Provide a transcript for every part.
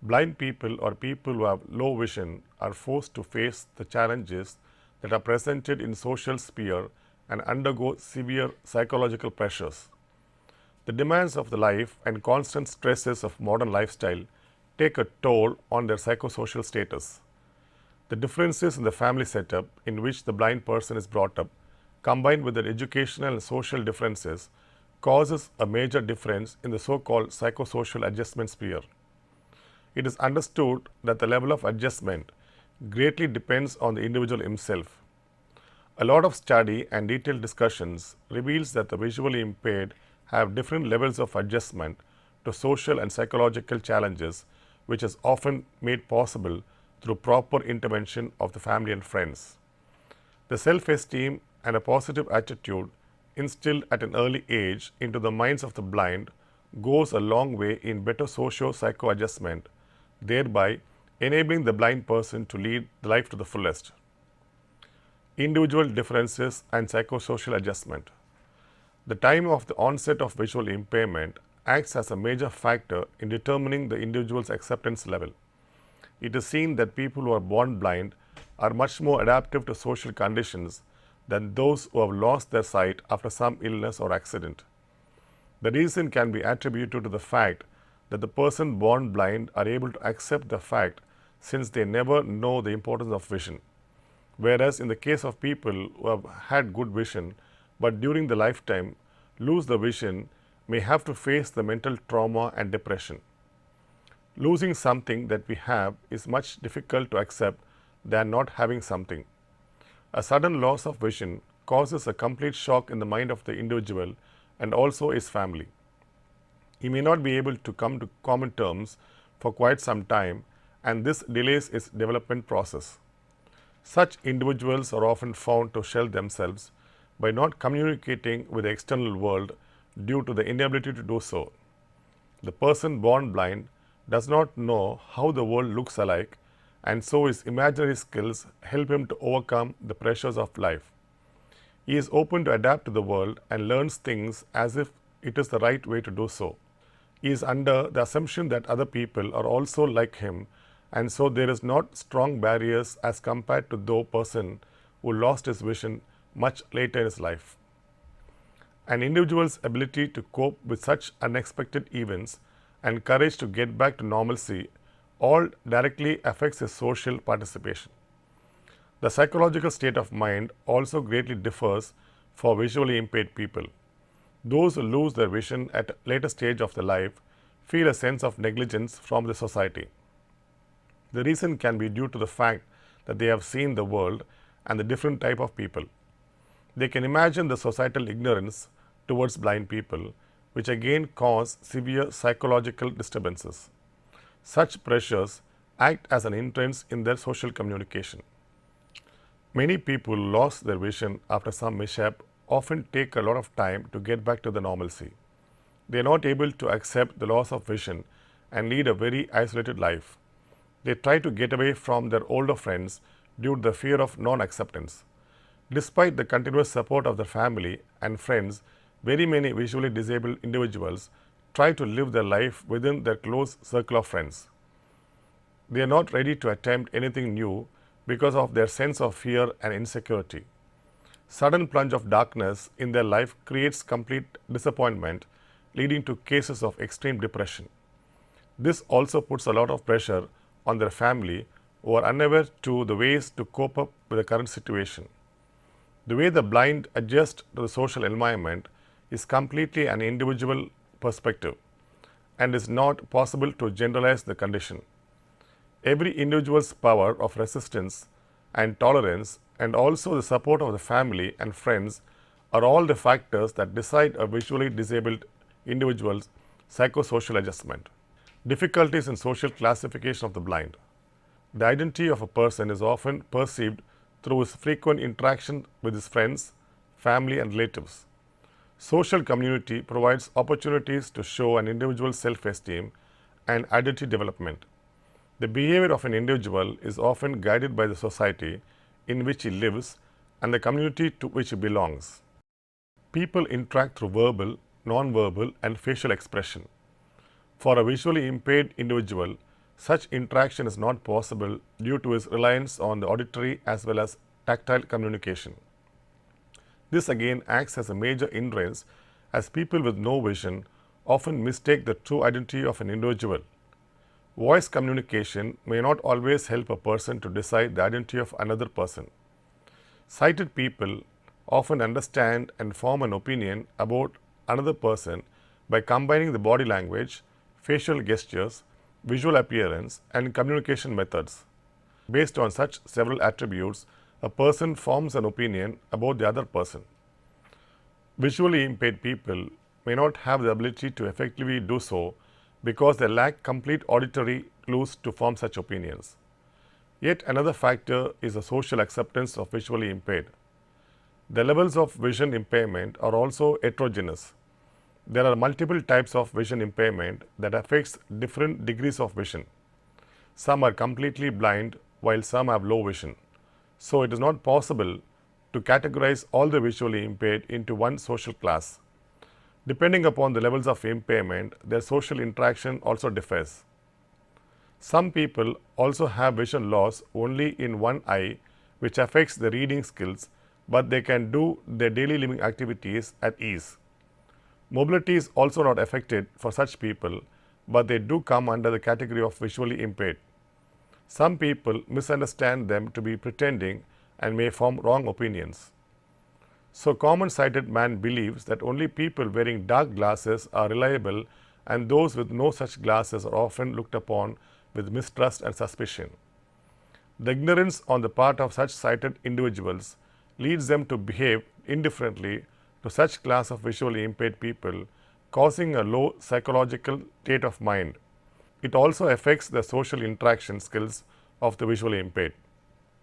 Blind people or people who have low vision are forced to face the challenges that are presented in social sphere and undergo severe psychological pressures. The demands of the life and constant stresses of modern lifestyle take a toll on their psychosocial status. The differences in the family setup in which the blind person is brought up, combined with their educational and social differences, causes a major difference in the so-called psychosocial adjustment sphere. It is understood that the level of adjustment greatly depends on the individual himself. A lot of study and detailed discussions reveals that the visually impaired have different levels of adjustment to social and psychological challenges, which is often made possible through proper intervention of the family and friends. The self-esteem and a positive attitude instilled at an early age into the minds of the blind goes a long way in better socio-psycho adjustment, thereby enabling the blind person to lead life to the fullest. Individual differences and psychosocial adjustment. The time of the onset of visual impairment acts as a major factor in determining the individual's acceptance level. It is seen that people who are born blind are much more adaptive to social conditions than those who have lost their sight after some illness or accident. The reason can be attributed to the fact that the person born blind are able to accept the fact since they never know the importance of vision. Whereas in the case of people who have had good vision but during the lifetime lose the vision may have to face the mental trauma and depression. Losing something that we have is much difficult to accept than not having something. A sudden loss of vision causes a complete shock in the mind of the individual and also his family. He may not be able to come to common terms for quite some time, and this delays his development process. Such individuals are often found to shell themselves by not communicating with the external world due to the inability to do so. The person born blind does not know how the world looks alike, and so his imaginary skills help him to overcome the pressures of life. He is open to adapt to the world and learns things as if it is the right way to do so. He is under the assumption that other people are also like him, and so there is not strong barriers as compared to the person who lost his vision much later in his life. An individual's ability to cope with such unexpected events and courage to get back to normalcy all directly affects his social participation. The psychological state of mind also greatly differs for visually impaired people. Those who lose their vision at a later stage of their life feel a sense of negligence from the society. The reason can be due to the fact that they have seen the world and the different type of people. They can imagine the societal ignorance towards blind people, which again cause severe psychological disturbances. Such pressures act as an hindrance in their social communication. Many people who lost their vision after some mishap often take a lot of time to get back to the normalcy. They are not able to accept the loss of vision and lead a very isolated life. They try to get away from their older friends due to the fear of non-acceptance. Despite the continuous support of their family and friends, very many visually disabled individuals try to live their life within their close circle of friends. They are not ready to attempt anything new because of their sense of fear and insecurity. Sudden plunge of darkness in their life creates complete disappointment, leading to cases of extreme depression. This also puts a lot of pressure on their family, who are unaware to the ways to cope up with the current situation. The way the blind adjust to the social environment is completely an individual perspective and is not possible to generalize the condition. Every individual's power of resistance and tolerance and also the support of the family and friends are all the factors that decide a visually disabled individual's psychosocial adjustment. Difficulties in social classification of the blind. The identity of a person is often perceived through his frequent interaction with his friends, family and relatives. Social community provides opportunities to show an individual's self-esteem and identity development. The behavior of an individual is often guided by the society in which he lives and the community to which he belongs. People interact through verbal, non-verbal and facial expression. For a visually impaired individual, Such interaction is not possible due to his reliance on the auditory as well as tactile communication. This again acts as a major hindrance as people with no vision often mistake the true identity of an individual. Voice communication may not always help a person to decide the identity of another person. Sighted people often understand and form an opinion about another person by combining the body language, facial gestures, visual appearance, and communication methods. Based on such several attributes, a person forms an opinion about the other person. Visually impaired people may not have the ability to effectively do so because they lack complete auditory clues to form such opinions. Yet another factor is the social acceptance of visually impaired. The levels of vision impairment are also heterogeneous. There are multiple types of vision impairment that affects different degrees of vision. Some are completely blind while some have low vision. So it is not possible to categorize all the visually impaired into one social class. Depending upon the levels of impairment, their social interaction also differs. Some people also have vision loss only in one eye, which affects the reading skills, but they can do their daily living activities at ease. Mobility is also not affected for such people, but they do come under the category of visually impaired. Some people misunderstand them to be pretending and may form wrong opinions. So, common sighted man believes that only people wearing dark glasses are reliable, and those with no such glasses are often looked upon with mistrust and suspicion. The ignorance on the part of such sighted individuals leads them to behave indifferently to such class of visually impaired people, causing a low psychological state of mind. It also affects the social interaction skills of the visually impaired.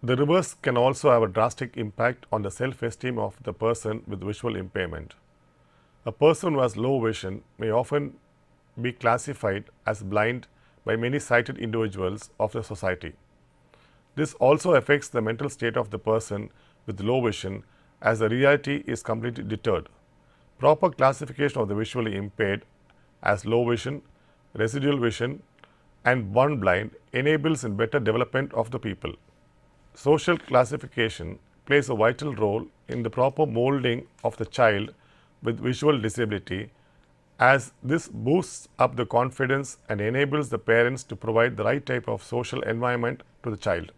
The reverse can also have a drastic impact on the self-esteem of the person with visual impairment. A person who has low vision may often be classified as blind by many sighted individuals of the society. This also affects the mental state of the person with low vision, as the reality is completely deterred. Proper classification of the visually impaired as low vision, residual vision, and born blind enables in better development of the people. Social classification plays a vital role in the proper molding of the child with visual disability, as this boosts up the confidence and enables the parents to provide the right type of social environment to the child.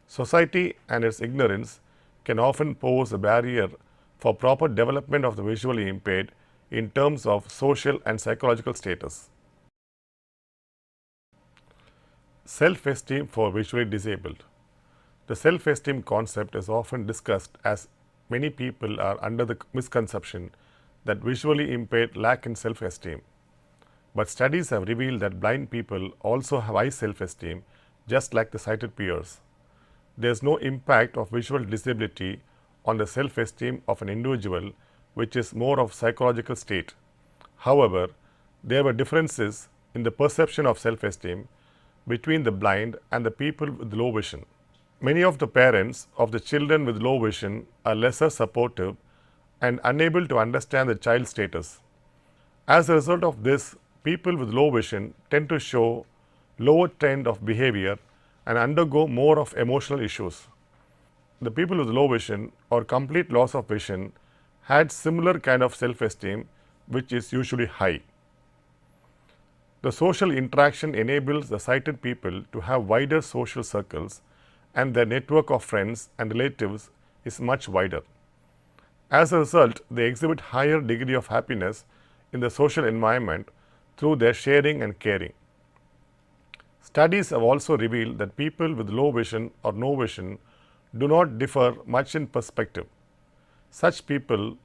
Society and its ignorance can often pose a barrier for proper development of the visually impaired in terms of social and psychological status. Self-esteem for visually disabled. The self-esteem concept is often discussed as many people are under the misconception that visually impaired lack in self-esteem. But studies have revealed that blind people also have high self-esteem, just like the sighted peers. There is no impact of visual disability on the self-esteem of an individual, which is more of psychological state. However, there were differences in the perception of self-esteem between the blind and the people with low vision. Many of the parents of the children with low vision are lesser supportive and unable to understand the child's status. As a result of this, people with low vision tend to show lower trend of behavior and undergo more of emotional issues. The people with low vision or complete loss of vision had similar kind of self-esteem, which is usually high. The social interaction enables the sighted people to have wider social circles, and their network of friends and relatives is much wider. As a result, they exhibit higher degree of happiness in the social environment through their sharing and caring. Studies have also revealed that people with low vision or no vision do not differ much in perspective. Such people,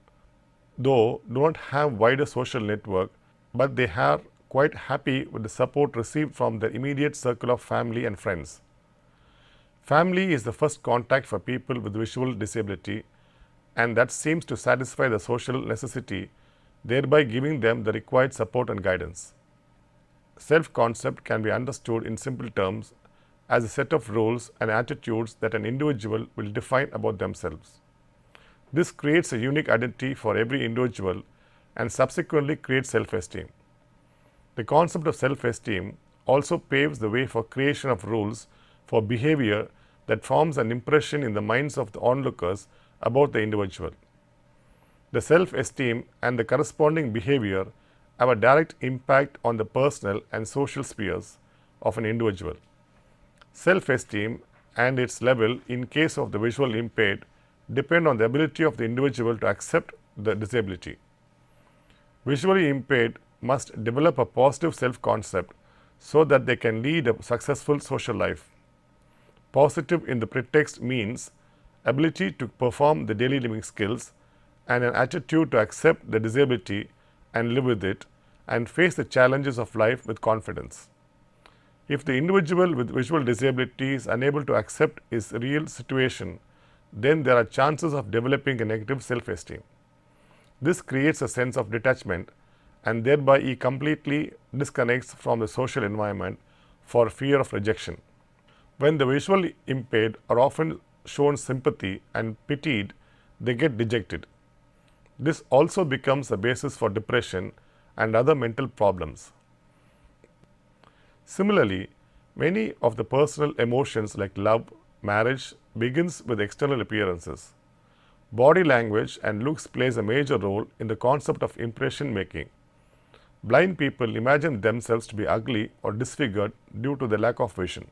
though, do not have wider social network, but they are quite happy with the support received from their immediate circle of family and friends. Family is the first contact for people with visual disability, and that seems to satisfy the social necessity, thereby giving them the required support and guidance. Self-concept can be understood in simple terms as a set of rules and attitudes that an individual will define about themselves. This creates a unique identity for every individual and subsequently creates self-esteem. The concept of self-esteem also paves the way for creation of rules for behavior that forms an impression in the minds of the onlookers about the individual. The self-esteem and the corresponding behavior have a direct impact on the personal and social spheres of an individual. Self-esteem and its level in case of the visually impaired depend on the ability of the individual to accept the disability. Visually impaired must develop a positive self-concept so that they can lead a successful social life. Positive in the pretext means ability to perform the daily living skills and an attitude to accept the disability and live with it and face the challenges of life with confidence. If the individual with visual disability is unable to accept his real situation, then there are chances of developing a negative self-esteem. This creates a sense of detachment and thereby he completely disconnects from the social environment for fear of rejection. When the visually impaired are often shown sympathy and pitied, they get dejected. This also becomes a basis for depression and other mental problems. Similarly, many of the personal emotions like love, marriage begins with external appearances. Body language and looks plays a major role in the concept of impression making. Blind people imagine themselves to be ugly or disfigured due to the lack of vision.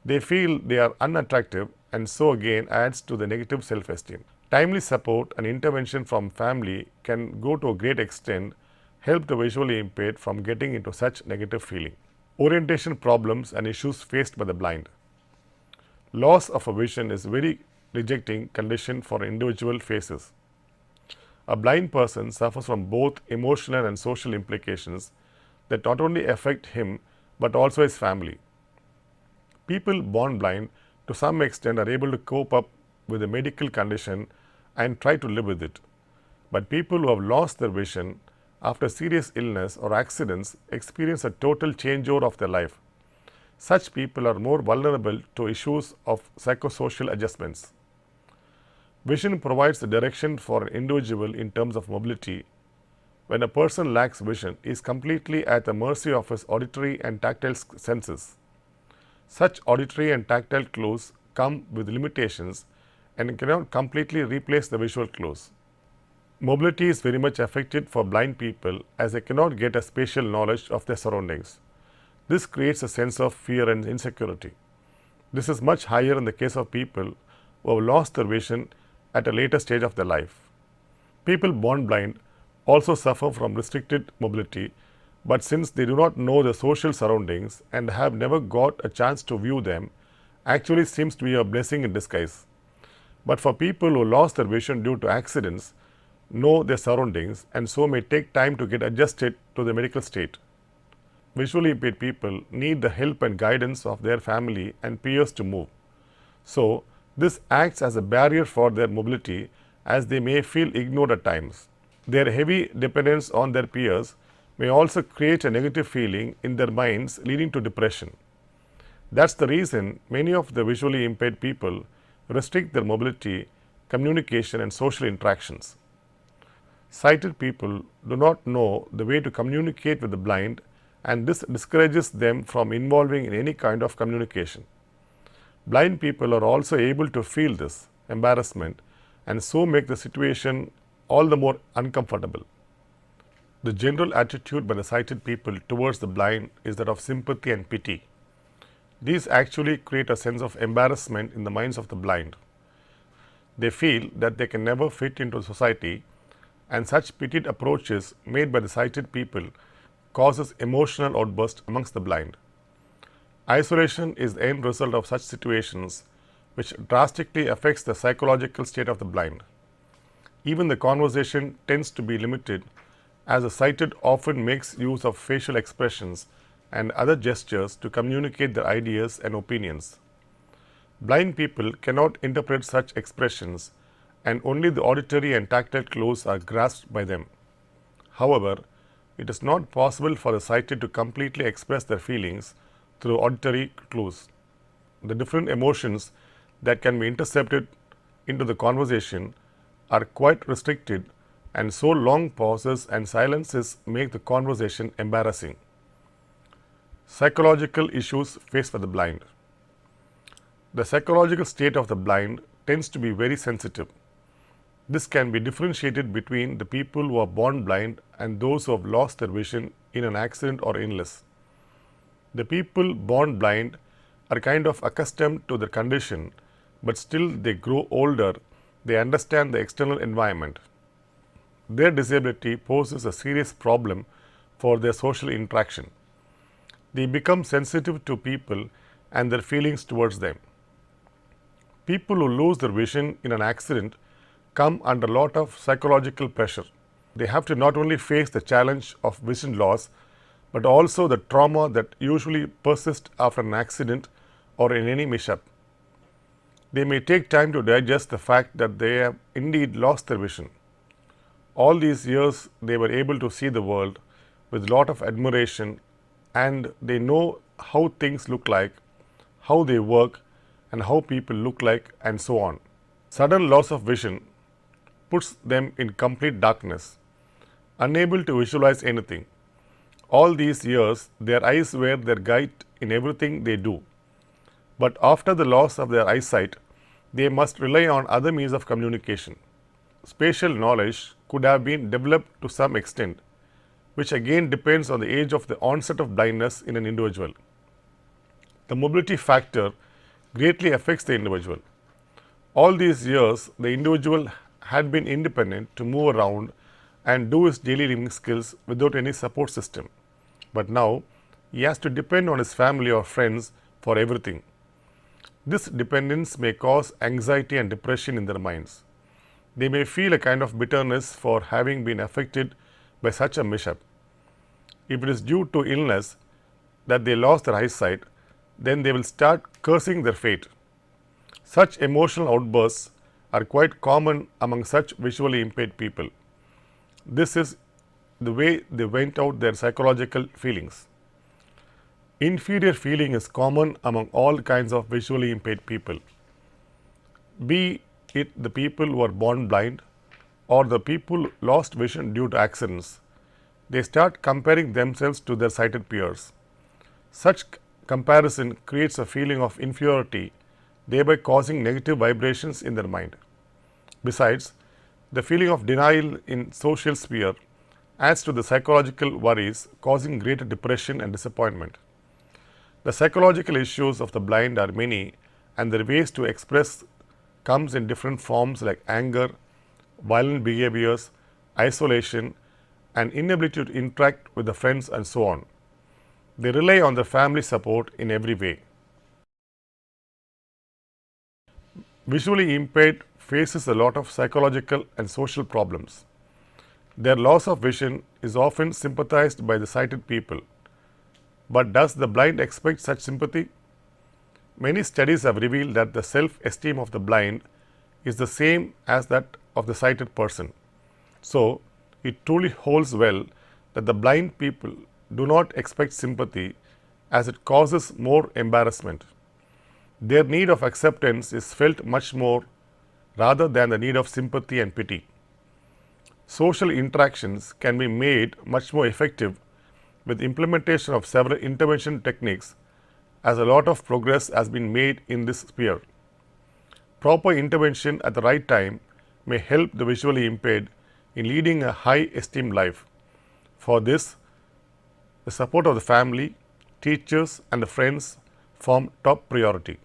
They feel they are unattractive and so again adds to the negative self-esteem. Timely support and intervention from family can go to a great extent help the visually impaired from getting into such negative feeling. Orientation problems and issues faced by the blind. Loss of a vision is very rejecting condition for individual faces. A blind person suffers from both emotional and social implications that not only affect him but also his family. People born blind to some extent are able to cope up with a medical condition and try to live with it. But people who have lost their vision after serious illness or accidents experience a total changeover of their life. Such people are more vulnerable to issues of psychosocial adjustments. Vision provides the direction for an individual in terms of mobility. When a person lacks vision, he is completely at the mercy of his auditory and tactile senses. Such auditory and tactile clues come with limitations and cannot completely replace the visual clues. Mobility is very much affected for blind people as they cannot get a spatial knowledge of their surroundings. This creates a sense of fear and insecurity. This is much higher in the case of people who have lost their vision at a later stage of their life. People born blind also suffer from restricted mobility, but since they do not know the social surroundings and have never got a chance to view them, actually seems to be a blessing in disguise. But for people who lost their vision due to accidents, know their surroundings and so may take time to get adjusted to the medical state. Visually impaired people need the help and guidance of their family and peers to move. So, this acts as a barrier for their mobility as they may feel ignored at times. Their heavy dependence on their peers may also create a negative feeling in their minds leading to depression. That's the reason many of the visually impaired people restrict their mobility, communication and social interactions. Sighted people do not know the way to communicate with the blind and this discourages them from involving in any kind of communication. Blind people are also able to feel this embarrassment and so make the situation all the more uncomfortable. The general attitude by the sighted people towards the blind is that of sympathy and pity. These actually create a sense of embarrassment in the minds of the blind. They feel that they can never fit into society, and such pitied approaches made by the sighted people causes emotional outbursts amongst the blind. Isolation is the end result of such situations, which drastically affects the psychological state of the blind. Even the conversation tends to be limited as the sighted often makes use of facial expressions and other gestures to communicate their ideas and opinions. Blind people cannot interpret such expressions and only the auditory and tactile clues are grasped by them. However, it is not possible for the sighted to completely express their feelings through auditory clues. The different emotions that can be intercepted into the conversation are quite restricted and so long pauses and silences make the conversation embarrassing. Psychological issues faced by the blind. The psychological state of the blind tends to be very sensitive. This can be differentiated between the people who are born blind and those who have lost their vision in an accident or illness. The people born blind are kind of accustomed to their condition, but still they grow older, they understand the external environment. Their disability poses a serious problem for their social interaction. They become sensitive to people and their feelings towards them. People who lose their vision in an accident come under a lot of psychological pressure. They have to not only face the challenge of vision loss, but also the trauma that usually persists after an accident or in any mishap. They may take time to digest the fact that they have indeed lost their vision. All these years they were able to see the world with a lot of admiration, and they know how things look like, how they work, and how people look like, and so on. Sudden loss of vision puts them in complete darkness, unable to visualize anything. All these years, their eyes were their guide in everything they do. But after the loss of their eyesight, they must rely on other means of communication. Spatial knowledge could have been developed to some extent, which again depends on the age of the onset of blindness in an individual. The mobility factor greatly affects the individual. All these years, the individual had been independent to move around and do his daily living skills without any support system. But now, he has to depend on his family or friends for everything. This dependence may cause anxiety and depression in their minds. They may feel a kind of bitterness for having been affected by such a mishap. If it is due to illness that they lost their eyesight, then they will start cursing their fate. Such emotional outbursts are quite common among such visually impaired people. This is the way they vent out their psychological feelings. Inferior feeling is common among all kinds of visually impaired people, be it the people who are born blind or the people lost vision due to accidents. They start comparing themselves to their sighted peers. Such comparison creates a feeling of inferiority, thereby causing negative vibrations in their mind. Besides, the feeling of denial in social sphere adds to the psychological worries, causing greater depression and disappointment. The psychological issues of the blind are many, and their ways to express comes in different forms like anger, violent behaviors, isolation, and inability to interact with the friends, and so on. They rely on their family support in every way. Visually impaired faces a lot of psychological and social problems. Their loss of vision is often sympathized by the sighted people. But does the blind expect such sympathy? Many studies have revealed that the self-esteem of the blind is the same as that of the sighted person. So, it truly holds well that the blind people do not expect sympathy, as it causes more embarrassment. Their need of acceptance is felt much more rather than the need of sympathy and pity. Social interactions can be made much more effective with implementation of several intervention techniques, as a lot of progress has been made in this sphere. Proper intervention at the right time may help the visually impaired in leading a high esteem life. For this, the support of the family, teachers, and the friends form top priority.